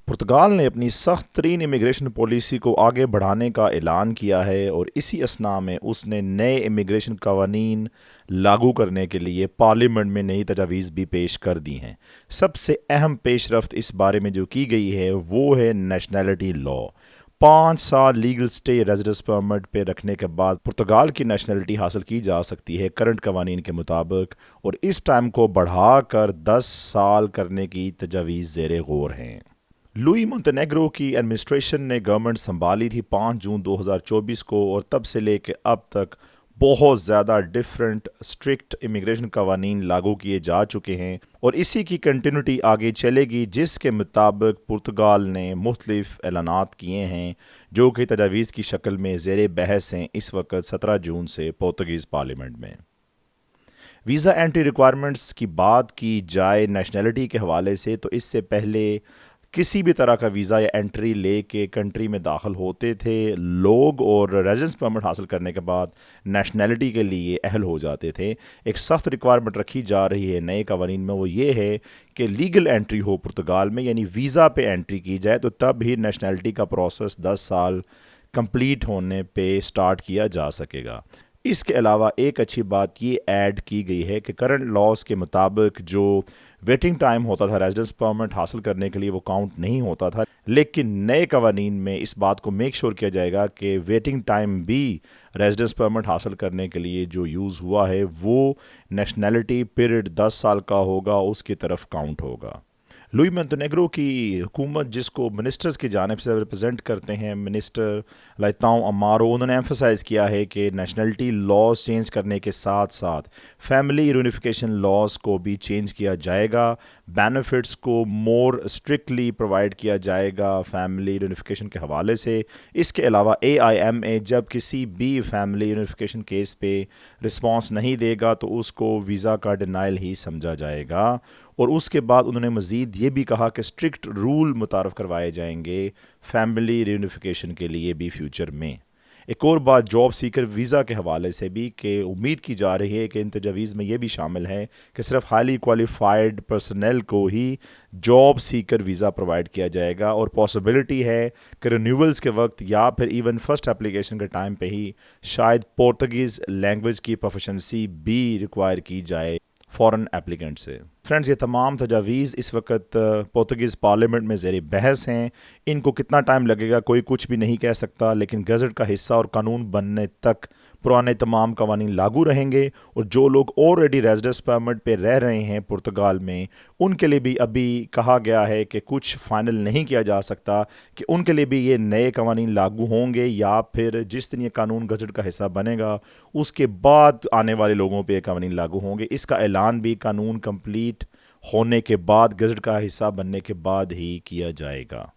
पुर्तगाल ने अपनी सख्त तरीन इमिग्रेशन पॉलिसी को आगे बढ़ाने का ऐलान किया है और इसी असना में उसने नए इमिग्रेशन कवानीन लागू करने के लिए पार्लियामेंट में नई तजावीज़ भी पेश कर दी हैं। सबसे अहम पेशरफ्त इस बारे में जो की गई है वो है नेशनैलिटी लॉ। 5 साल लीगल स्टे रेजिडेंस परमिट पे रखने के बाद पुर्तगाल की नेशनैलिटी हासिल की जा सकती है करंट कवानीन के मुताबिक, और इस टाइम को बढ़ाकर 10 साल करने की तजावीज़ ज़ेर गौर हैं। लुई मोंटेनेग्रो की एडमिनिस्ट्रेशन ने गवर्नमेंट संभाली थी 5 जून 2024 को, और तब से लेकर अब तक बहुत ज़्यादा डिफरेंट स्ट्रिक्ट इमिग्रेशन कवानीन लागू किए जा चुके हैं और इसी की कंटिन्यूटी आगे चलेगी, जिसके मुताबिक पुर्तगाल ने मुख्तलिफ ऐलानात किए हैं जो कि तजावीज़ की शक्ल में ज़ेर बहस हैं इस वक्त 17 जून से पुर्तगीज़ पार्लियामेंट में। वीज़ा एंट्री रिक्वायरमेंट्स की बात की जाए नेशनैलिटी के हवाले से, तो इससे पहले किसी भी तरह का वीज़ा या एंट्री ले के कंट्री में दाखिल होते थे लोग, और रेजिडेंस परमिट हासिल करने के बाद नेशनैलिटी के लिए अहल हो जाते थे। एक सख्त रिक्वायरमेंट रखी जा रही है नए कवानीन में, वो ये है कि लीगल एंट्री हो पुर्तगाल में, यानी वीज़ा पे एंट्री की जाए तो तब ही नेशनैलिटी का प्रोसेस 10 साल कंप्लीट होने पे स्टार्ट किया जा सकेगा। इसके अलावा एक अच्छी बात ये ऐड की गई है कि करंट लॉज के मुताबिक जो वेटिंग टाइम होता था रेजिडेंस परमिट हासिल करने के लिए वो काउंट नहीं होता था, लेकिन नए कवानीन में इस बात को मेक श्योर किया जाएगा कि वेटिंग टाइम भी रेजिडेंस परमिट हासिल करने के लिए जो यूज़ हुआ है वो नेशनैलिटी पीरियड 10 साल का होगा, उसकी तरफ काउंट होगा। लुई मोंटेनेग्रो की हुकूमत, जिसको मिनिस्टर्स की जानिब से रिप्रेजेंट करते हैं मिनिस्टर लाइताओ अमारो, उन्होंने एम्फसाइज़ किया है कि नेशनैलिटी लॉज चेंज करने के साथ साथ फैमिली यूनिफिकेशन लॉज को भी चेंज किया जाएगा। बेनिफिट्स को मोर स्ट्रिक्टली प्रोवाइड किया जाएगा फैमिली यूनिफिकेशन के हवाले से। इसके अलावा AIMA जब किसी भी फैमिली यूनिफिकेशन केस पे रिस्पांस नहीं देगा तो उसको वीज़ा का डिनाइल ही समझा जाएगा। और उसके बाद उन्होंने मज़ीद ये भी कहा कि स्ट्रिक्ट रूल मुतारफ़ करवाए जाएंगे फैमिली रियूनिफिकेशन के लिए भी फ्यूचर में। एक और बात जॉब सीकर वीज़ा के हवाले से भी कि उम्मीद की जा रही है कि इन तजावीज़ में ये भी शामिल है कि सिर्फ हाईली क्वालिफाइड पर्सनल को ही जॉब सीकर वीज़ा प्रोवाइड किया जाएगा, और पॉसिबिलिटी है कि रिन्यूअल्स के वक्त या फिर इवन फर्स्ट एप्लीकेशन के टाइम पे ही शायद पोर्तुगीज़ लैंग्वेज की प्रोफिशेंसी भी रिक्वायर की जाए फ़ॉरेन एप्लीकेंट से। फ्रेंड्स, ये तमाम तजावीज़ इस वक्त पुर्तगीज़ पार्लियामेंट में ज़ेर बहस हैं। इनको कितना टाइम लगेगा कोई कुछ भी नहीं कह सकता, लेकिन गज़ट का हिस्सा और कानून बनने तक पुराने तमाम कवानीन लागू रहेंगे, और जो लोग ऑलरेडी रेजिडेंस परमिट पे रह रहे हैं पुर्तगाल में उनके लिए भी अभी कहा गया है कि कुछ फ़ाइनल नहीं किया जा सकता कि उनके लिए भी ये नए कवानीन लागू होंगे या फिर जिस दिन ये कानून गज़ट का हिस्सा बनेगा उसके बाद आने वाले लोगों पे ये कवानीन लागू होंगे। इसका ऐलान भी कानून कंप्लीट होने के बाद, गज़ट का हिस्सा बनने के बाद ही किया जाएगा।